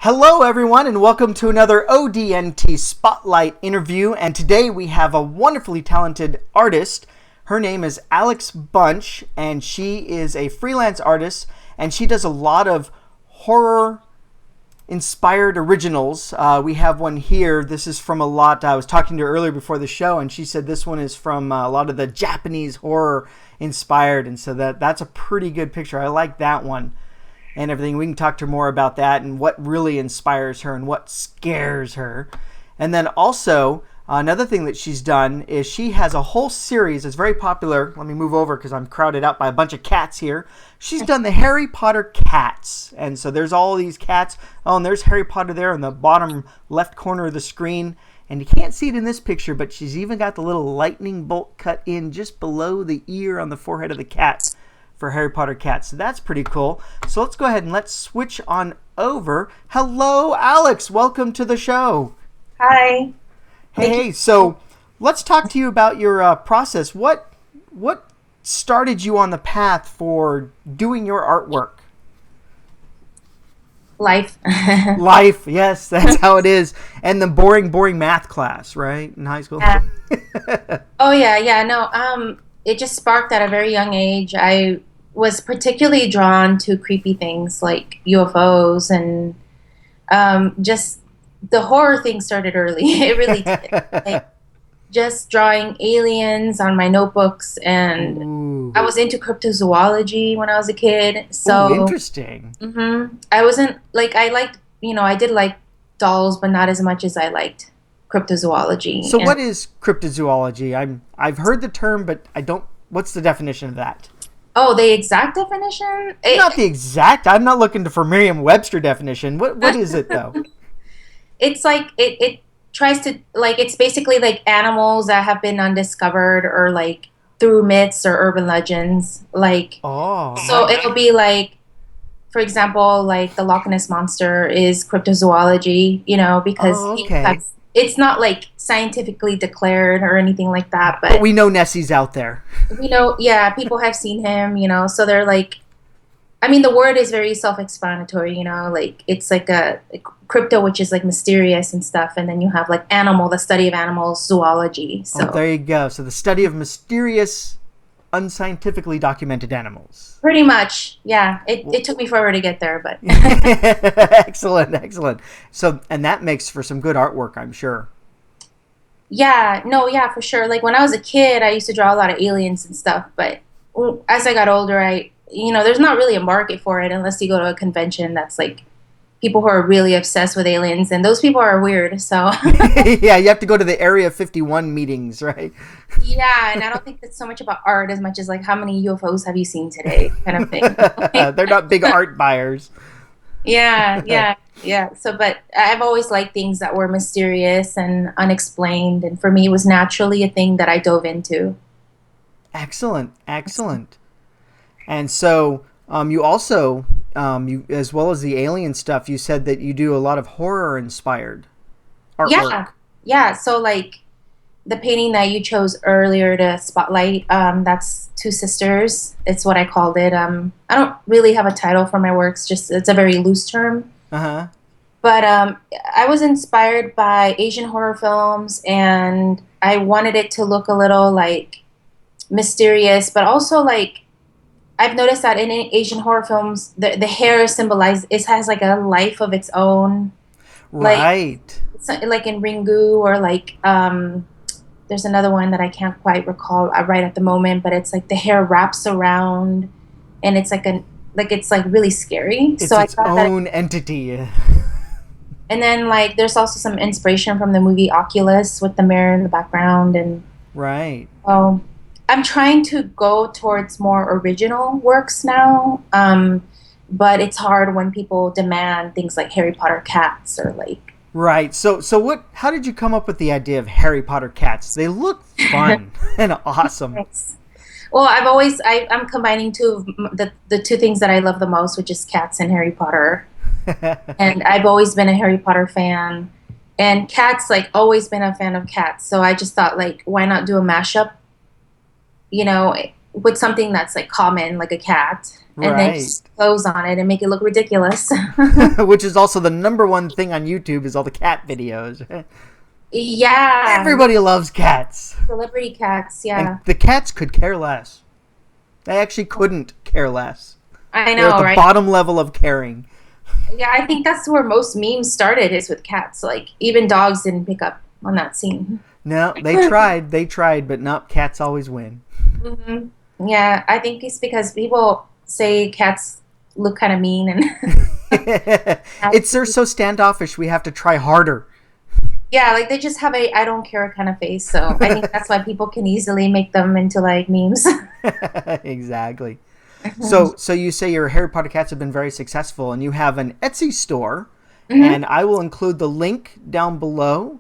Hello, everyone, and welcome to another ODNT Spotlight interview. And today we have a wonderfully talented artist. Her name is Alex Bunch, and she is a freelance artist, and she does a lot of horror-inspired originals. We have one here. This is from a lot. I was talking to her earlier before the show, and she said this one is from a lot of the Japanese horror-inspired, and so that's a pretty good picture. I like that one. And everything. We can talk to her more about that and what really inspires her and what scares her. And then also, another thing that she's done is she has a whole series that's very popular. Let me move over because I'm crowded out by a bunch of cats here. She's done the Harry Potter cats. And so there's all these cats. Oh, and there's Harry Potter there in the bottom left corner of the screen. And you can't see it in this picture, but she's even got the little lightning bolt cut in just below the ear on the forehead of the cat for Harry Potter cats. So that's pretty cool. So let's go ahead and let's switch on over. Hello, Alex. Welcome to the show. Hi. Hey, so let's talk to you about your process. What started you on the path for doing your artwork? Life. Life, yes, that's how it is. And the boring math class, right, in high school? Oh yeah. No, it just sparked at a very young age. I was particularly drawn to creepy things like UFOs and just the horror thing started early. It really did. Like, just drawing aliens on my notebooks, and Ooh. I was into cryptozoology when I was a kid. So interesting. I wasn't like I liked, I did like dolls, but not as much as I liked cryptozoology. So what is cryptozoology? I've heard the term, but I don't. What's the definition of that? Oh, the exact definition? Not the exact. I'm not looking for Merriam-Webster definition. What is it though? It's like it tries to like it's basically like animals that have been undiscovered or like through myths or urban legends. Like so it'll be like, for example, like the Loch Ness monster is cryptozoology, because it's not like scientifically declared or anything like that, but we know Nessie's out there. We know, yeah, people have seen him, so they're like, I mean, the word is very self-explanatory, like it's like crypto, which is like mysterious and stuff, and then you have like animal, the study of animals, zoology. So there you go. So the study of mysterious, unscientifically documented animals. Pretty much, yeah. It took me forever to get there, but excellent. So, and that makes for some good artwork, I'm sure. Yeah, no, yeah, for sure. Like when I was a kid, I used to draw a lot of aliens and stuff, but as I got older, there's not really a market for it unless you go to a convention that's like people who are really obsessed with aliens, and those people are weird, so. Yeah, you have to go to the Area 51 meetings, right? Yeah, and I don't think that's so much about art as much as like how many UFOs have you seen today kind of thing. They're not big art buyers. Yeah. So, but I've always liked things that were mysterious and unexplained, and for me it was naturally a thing that I dove into. Excellent. And so you also, you as well as the alien stuff, you said that you do a lot of horror-inspired artwork. Yeah. So like the painting that you chose earlier to spotlight, that's Two Sisters. It's what I called it. I don't really have a title for my works. Just it's a very loose term. But I was inspired by Asian horror films, and I wanted it to look a little like mysterious, but also like I've noticed that in Asian horror films, the hair symbolizes it has like a life of its own. Right. Like in Ringu, or like there's another one that I can't quite recall right at the moment, but it's like the hair wraps around, and it's like it's like really scary. It's so its own entity. And then like there's also some inspiration from the movie Oculus with the mirror in the background, and right. I'm trying to go towards more original works now, but it's hard when people demand things like Harry Potter cats or like. Right. So what? How did you come up with the idea of Harry Potter cats? They look fun and awesome. Thanks. Well, I'm combining two of the two things that I love the most, which is cats and Harry Potter. And I've always been a Harry Potter fan, and cats, like always been a fan of cats. So I just thought, like, why not do a mashup, with something that's like common, like a cat. and then Right. just clothes on it and make it look ridiculous. Which is also the number one thing on YouTube is all the cat videos. Yeah, Everybody loves cats. celebrity cats. And Yeah, the cats could care less. They actually couldn't care less. I They're at know, the right? bottom level of caring. Yeah, I think that's where most memes started is with cats. Like even dogs didn't pick up on that scene. No, they tried, but nope, cats always win. Hmm. Yeah, I think it's because people say cats look kind of mean and They're so standoffish, we have to try harder. yeah, like they just have a I don't care kind of face. So I think that's why people can easily make them into like memes. Exactly. So you say your Harry Potter cats have been very successful, and you have an Etsy store, Hmm. and I will include the link down below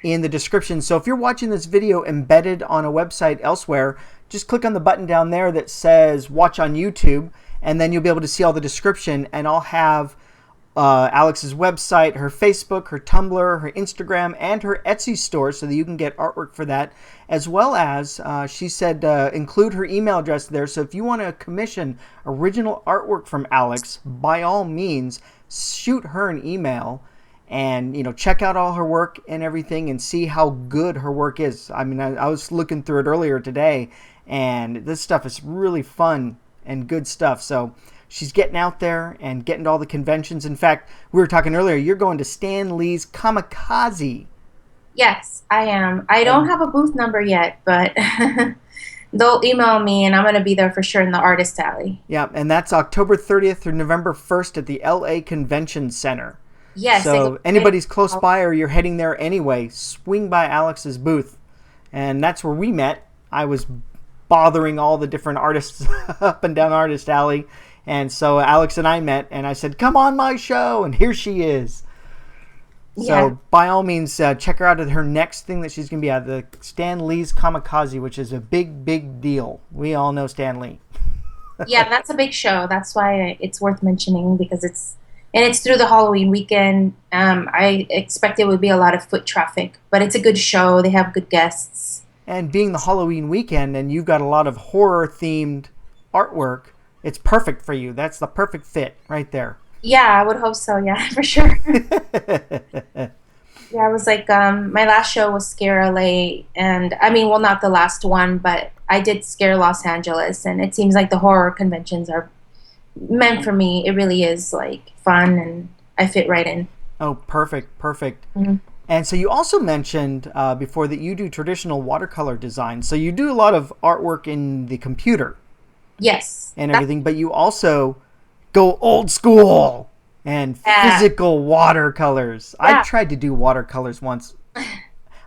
in the description. So if you're watching this video embedded on a website elsewhere, just click on the button down there that says watch on YouTube, and then you'll be able to see all the description, and I'll have Alex's website, her Facebook, her Tumblr, her Instagram, and her Etsy store so that you can get artwork for that. As well as, she said, include her email address there. So if you want to commission original artwork from Alex, by all means, shoot her an email and, check out all her work and everything and see how good her work is. I mean, I was looking through it earlier today, and this stuff is really fun and good stuff. So she's getting out there and getting to all the conventions. In fact, we were talking earlier, you're going to Stan Lee's Kamikaze. Yes, I am. I don't And have a booth number yet, but they'll email me and I'm going to be there for sure in the artist alley. yeah, and that's October 30th through November 1st at the LA Convention Center. Yes, they go. So anybody's close by or you're heading there anyway, swing by Alex's booth. And that's where we met. I was bothering all the different artists up and down Artist Alley. And so Alex and I met, and I said, come on my show, and here she is. So Yeah. by all means, check her out at her next thing that she's going to be at, the Stan Lee's Kamikaze, which is a big, big deal. We all know Stan Lee. Yeah, that's a big show. That's why it's worth mentioning because it's through the Halloween weekend. I expect it would be a lot of foot traffic, but it's a good show. They have good guests. And being the Halloween weekend, and you've got a lot of horror-themed artwork, it's perfect for you. That's the perfect fit right there. Yeah, I would hope so. Yeah, for sure. Yeah, I was like, my last show was Scare LA, and I mean, well, not the last one, but I did Scare Los Angeles, and it seems like the horror conventions are meant for me. It really is like fun, and I fit right in. Oh, perfect, perfect. Hmm. And so you also mentioned before that you do traditional watercolor design. So you do a lot of artwork in the computer Yes, and everything, but you also go old school and yeah, physical watercolors. I yeah. tried to do watercolors once.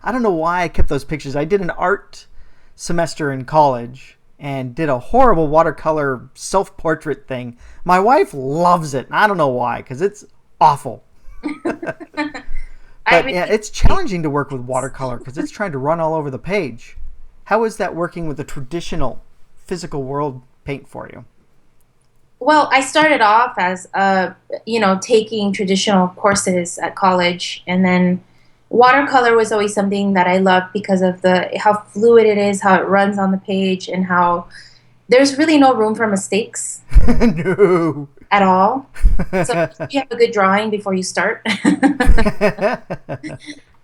I don't know why I kept those pictures. I did an art semester in college and did a horrible watercolor self-portrait thing. My wife loves it. I don't know why, because it's awful. I But really, yeah, it's challenging to work with watercolor because it's trying to run all over the page. How is that working with the traditional physical world paint for you? well, I started off as taking traditional courses at college, and then watercolor was always something that I loved because of the how fluid it is, how it runs on the page, and how there's really no room for mistakes No. at all. So you have a good drawing before you start.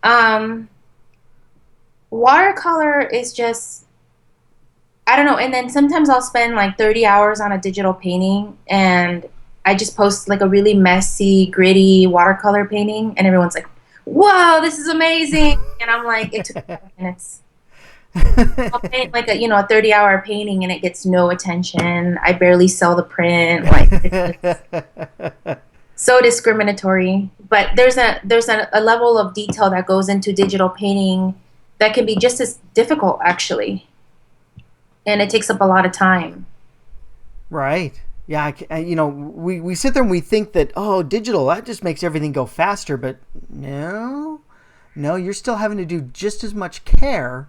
um, Watercolor is just I don't know. And then sometimes I'll spend like 30 hours on a digital painting, and I just post like a really messy, gritty watercolor painting, and everyone's like, "Whoa, this is amazing!" And I'm like, "It took 5 minutes." I'll paint like a 30-hour painting, and it gets no attention. I barely sell the print. Like it's so discriminatory. But there's a level of detail that goes into digital painting that can be just as difficult, actually, and it takes up a lot of time. Right. Yeah, we sit there and we think that, oh, digital, that just makes everything go faster. But no, no, you're still having to do just as much care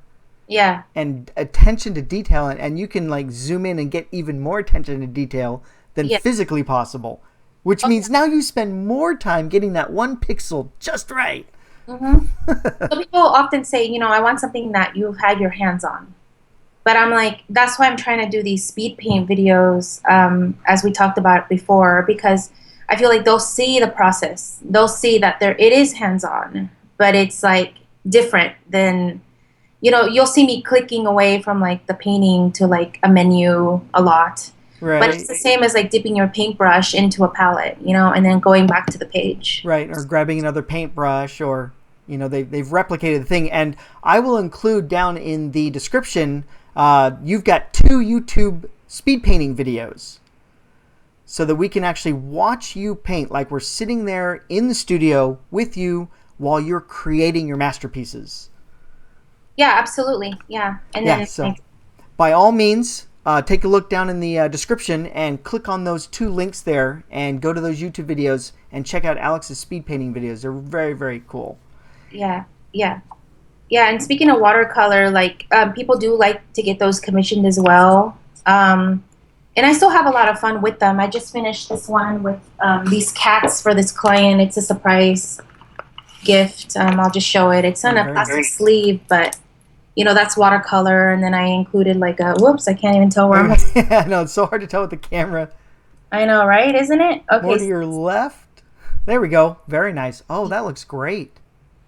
Yeah. and attention to detail. And you can like zoom in and get even more attention to detail than Yeah. physically possible, which Oh, means now you spend more time getting that one pixel just right. hmm So people often say, I want something that you've had your hands on. But I'm like, that's why I'm trying to do these speed paint videos, as we talked about before, because I feel like they'll see the process. They'll see that it is hands on, but it's like different than, you'll see me clicking away from like the painting to like a menu a lot. Right. But it's the same as like dipping your paintbrush into a palette, and then going back to the page. Right, or grabbing another paintbrush, or they've replicated the thing. And I will include down in the description. You've got 2 YouTube speed painting videos, so that we can actually watch you paint, like we're sitting there in the studio with you while you're creating your masterpieces. Yeah, absolutely. Yeah, and then so by all means. Take a look down in the description and click on those 2 links there and go to those YouTube videos and check out Alex's speed painting videos. They're very, very cool. Yeah. And speaking of watercolor, like people do like to get those commissioned as well. And I still have a lot of fun with them. I just finished this one with these cats for this client. It's a surprise gift. I'll just show it. It's on a plastic sleeve, but that's watercolor, and then I included like whoops, I can't even tell where I'm Yeah, no, it's so hard to tell with the camera. I know, right? Isn't it? Okay. More to your left. There we go. Very nice. Oh, that looks great.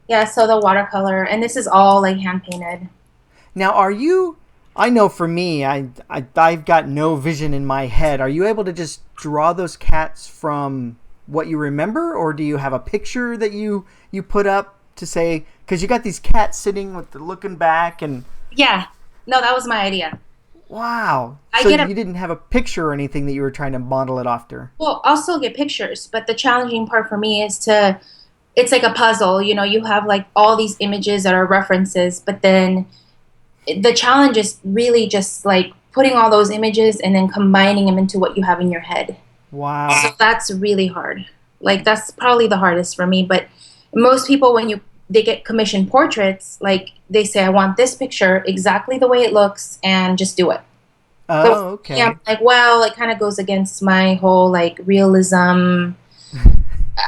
Yeah, so the watercolor, and this is all like hand painted. Now, I know for me, I've got no vision in my head. Are you able to just draw those cats from what you remember, or do you have a picture that you put up to say, because you got these cats sitting with the looking back and... Yeah. No, that was my idea. Wow. So you didn't have a picture or anything that you were trying to model it after? Well, I'll still get pictures, but the challenging part for me is it's like a puzzle. You have like all these images that are references, but then the challenge is really just like putting all those images and then combining them into what you have in your head. Wow. So that's really hard. Like that's probably the hardest for me, but most people, when they get commissioned portraits, like they say, I want this picture exactly the way it looks and just do it. Oh, okay. Yeah, like, well, it kind of goes against my whole like realism.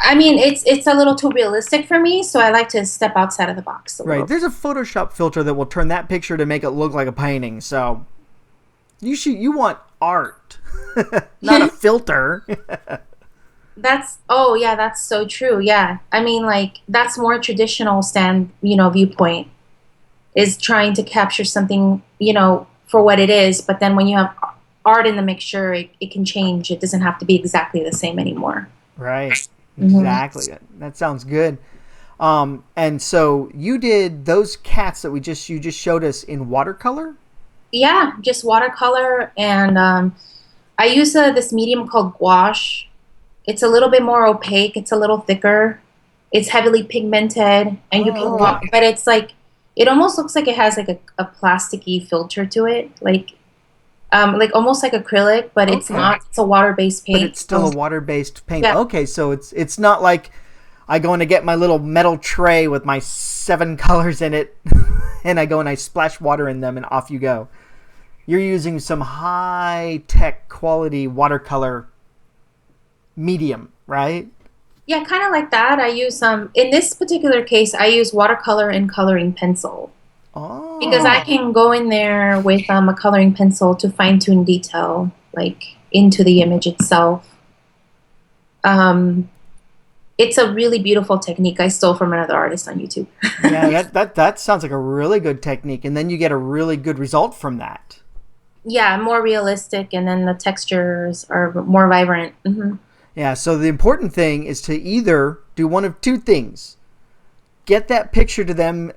I mean, it's a little too realistic for me, so I like to step outside of the box a little. Right. There's a Photoshop filter that will turn that picture to make it look like a painting. So you want art, not a filter. That's so true. Yeah. I mean, like, that's more traditional viewpoint, is trying to capture something, for what it is. But then when you have art in the mixture, it can change. It doesn't have to be exactly the same anymore. Right. Exactly. Mm-hmm. That sounds good. And so you did those cats that you just showed us in watercolor? Yeah, just watercolor. And I use this medium called gouache. It's a little bit more opaque. It's a little thicker. It's heavily pigmented, and you can walk, but it's like, it almost looks like it has like a plasticky filter to it, like almost like acrylic, but it's not. It's a water-based paint. But it's still a water-based paint. Yeah. Okay, so it's not like I go in to get my little metal tray with my 7 colors in it, and I go and I splash water in them, and off you go. You're using some high-tech quality watercolor medium, right? Yeah, kind of like that. I use in this particular case, I use watercolor and coloring pencil. Oh. Because I can go in there with a coloring pencil to fine-tune detail, like into the image itself. It's a really beautiful technique I stole from another artist on YouTube. Yeah, that sounds like a really good technique, and then you get a really good result from that. Yeah, more realistic, and then the textures are more vibrant. Mm-hmm. Yeah, so the important thing is to either do one of 2 things. Get that picture to them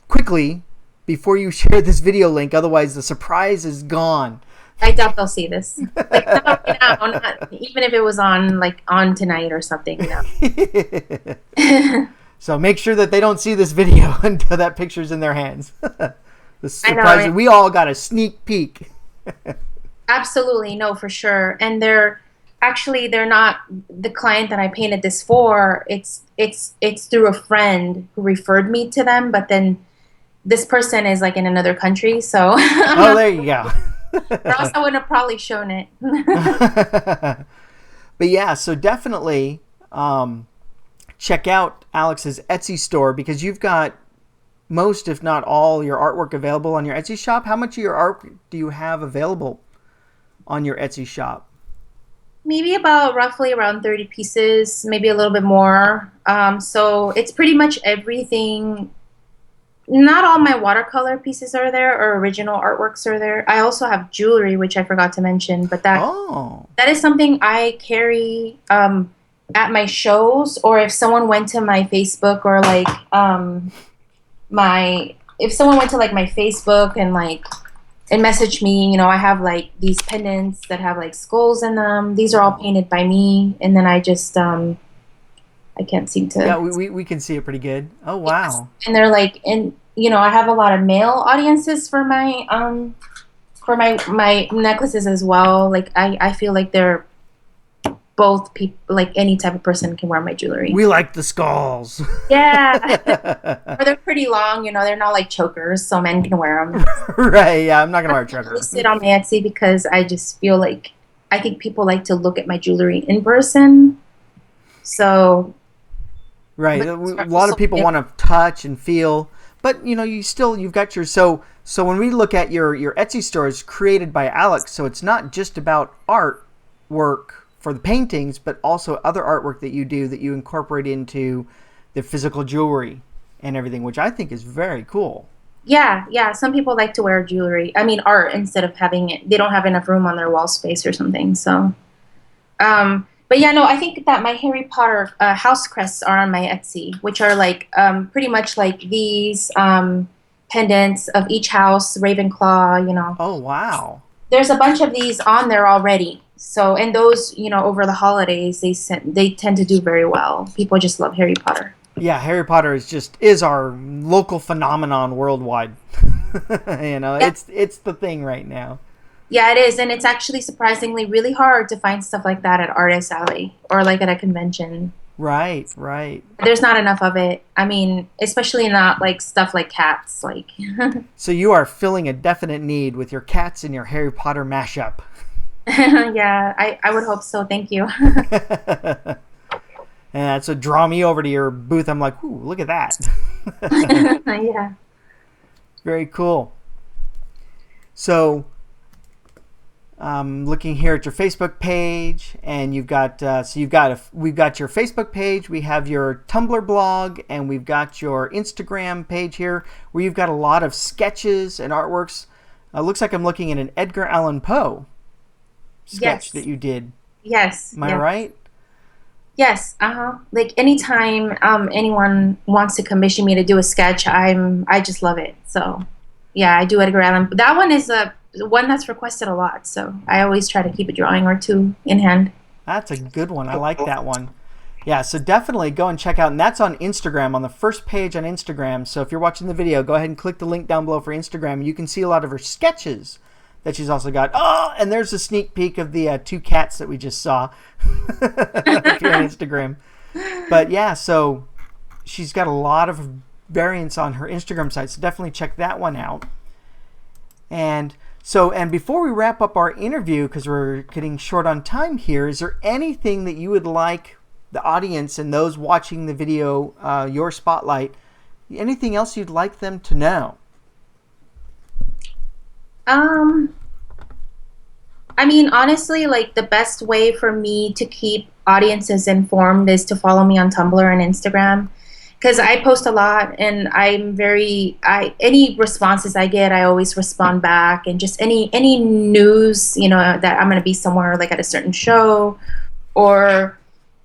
quickly before you share this video link, otherwise the surprise is gone. I doubt they'll see this. Like, not, even if it was on tonight or something. No. So make sure that they don't see this video until that picture's in their hands. The surprise, we all got a sneak peek. Absolutely, no, for sure. And they're not the client that I painted this for. It's through a friend who referred me to them, but then this person is like in another country, so oh, there you go. Or else I would have probably shown it. But yeah, so definitely check out Alex's Etsy store, because you've got most, if not all, your artwork available on your Etsy shop? How much of your art do you have available on your Etsy shop? Maybe about roughly around 30 pieces, maybe a little bit more. So it's pretty much everything. Not all my watercolor pieces are there or original artworks are there. I also have jewelry, which I forgot to mention, but Oh, that is something I carry at my shows, or if someone went to my Facebook or like my if someone went to like my Facebook and messaged me, I have like these pendants that have like skulls in them. These are all painted by me, and then I just I can't seem yeah, to. we can see it pretty good. Oh, wow. And they're like, and I have a lot of male audiences for my necklaces as well. Like I feel like they're both people, like any type of person can wear my jewelry. We like the skulls. Yeah. Or they're pretty long, they're not like chokers, so men can wear them. Right, yeah, I'm not going to wear a I choker. list it on my Etsy because I just feel like I think people like to look at my jewelry in person. So, Right. A lot of people want to touch and feel, but you've got your so when we look at your Etsy store, it's created by Alex, so it's not just about art work for the paintings, but also other artwork that you do that you incorporate into the physical jewelry and everything, which I think is very cool. yeah. Some people like to wear jewelry. I mean, art instead of having it. They don't have enough room on their wall space or something. So, but yeah, no, I think that my Harry Potter house crests are on my Etsy, which are like pretty much like these pendants of each house, Ravenclaw. Oh, wow. There's a bunch of these on there already. So, and those, over the holidays, they tend to do very well. People just love Harry Potter. Yeah, Harry Potter is our local phenomenon worldwide. Yeah. It's the thing right now. Yeah, it is, and it's actually surprisingly really hard to find stuff like that at Artist Alley or like at a convention. Right, right. There's not enough of it. I mean, especially not like stuff like cats. Like, So you are filling a definite need with your cats and your Harry Potter mashup. yeah, I would hope so. Thank you. And that's what draw me over to your booth. I'm like, ooh, look at that. Yeah. Very cool. So, looking here at your Facebook page, and we've got your Facebook page, we have your Tumblr blog, and we've got your Instagram page here, where you've got a lot of sketches and artworks. Looks like I'm looking at an Edgar Allan Poe sketch that you did. Yes. Am I right? Yes. Like anytime anyone wants to commission me to do a sketch, I just love it. So, yeah, I do Edgar Allan. That one is one that's requested a lot, so I always try to keep a drawing or two in hand. That's a good one. I like that one. Yeah, so definitely go and check out, and that's on Instagram, on the first page on Instagram. So if you're watching the video, go ahead and click the link down below for Instagram. You can see a lot of her sketches that she's also got. Oh, and there's a sneak peek of the two cats that we just saw if you're on Instagram. But yeah, so she's got a lot of variants on her Instagram site, so definitely check that one out. And before we wrap up our interview, because we're getting short on time here, is there anything that you would like the audience and those watching the video, your spotlight, anything else you'd like them to know? I mean, honestly, like the best way for me to keep audiences informed is to follow me on Tumblr and Instagram, because I post a lot, and any responses I get, I always respond back, and just any news, that I'm going to be somewhere like at a certain show or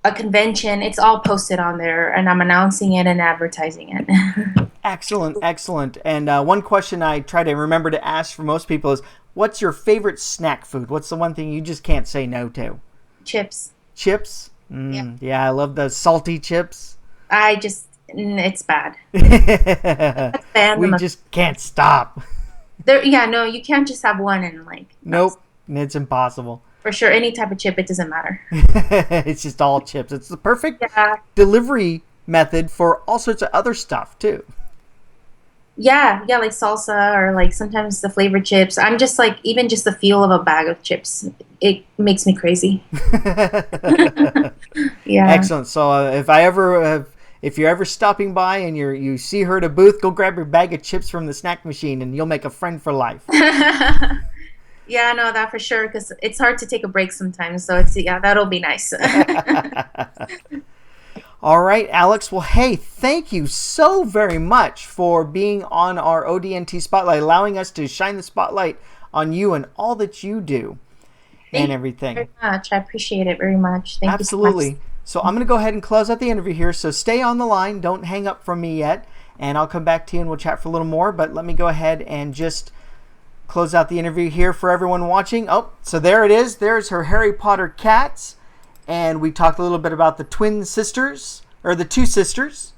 a convention, it's all posted on there, and I'm announcing it and advertising it. Excellent. And one question I try to remember to ask for most people is, what's your favorite snack food? What's the one thing you just can't say no to? Chips. Chips? Yeah, I love the salty chips. It's bad. We just can't stop. No, you can't just have one and like. Nope, it's impossible. For sure, any type of chip, it doesn't matter. It's just all chips. It's the perfect delivery method for all sorts of other stuff too. Yeah, like salsa or like sometimes the flavored chips. I'm just like, even just the feel of a bag of chips, it makes me crazy. Yeah. Excellent. So if I ever if you're ever stopping by and you see her at a booth, go grab your bag of chips from the snack machine and you'll make a friend for life. Yeah, no, that for sure, because it's hard to take a break sometimes. So it's, yeah, that'll be nice. All right, Alex. Well, hey, thank you so very much for being on our ODNT Spotlight, allowing us to shine the spotlight on you and all that you do and everything. Thank you very much. I appreciate it very much. Thank Absolutely. you so much. So I'm going to go ahead and close out the interview here. So stay on the line. Don't hang up from me yet. And I'll come back to you and we'll chat for a little more. But let me go ahead and just close out the interview here for everyone watching. Oh, so there it is. There's her Harry Potter cats. And we talked a little bit about the twin sisters, or the two sisters,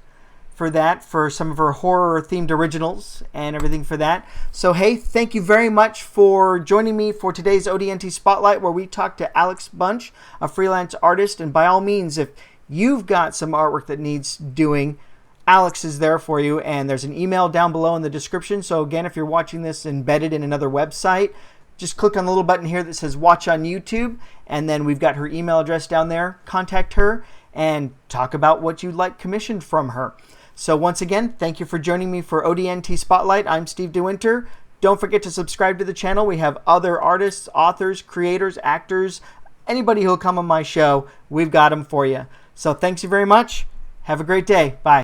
for some of her horror-themed originals and everything for that. So, hey, thank you very much for joining me for today's ODNT Spotlight, where we talked to Alex Bunch, a freelance artist. And by all means, if you've got some artwork that needs doing, Alex is there for you. And there's an email down below in the description. So, again, if you're watching this embedded in another website, just click on the little button here that says Watch on YouTube. And then we've got her email address down there. Contact her and talk about what you'd like commissioned from her. So once again, thank you for joining me for ODNT Spotlight. I'm Steve DeWinter. Don't forget to subscribe to the channel. We have other artists, authors, creators, actors, anybody who'll come on my show, we've got them for you. So thanks you very much. Have a great day. Bye.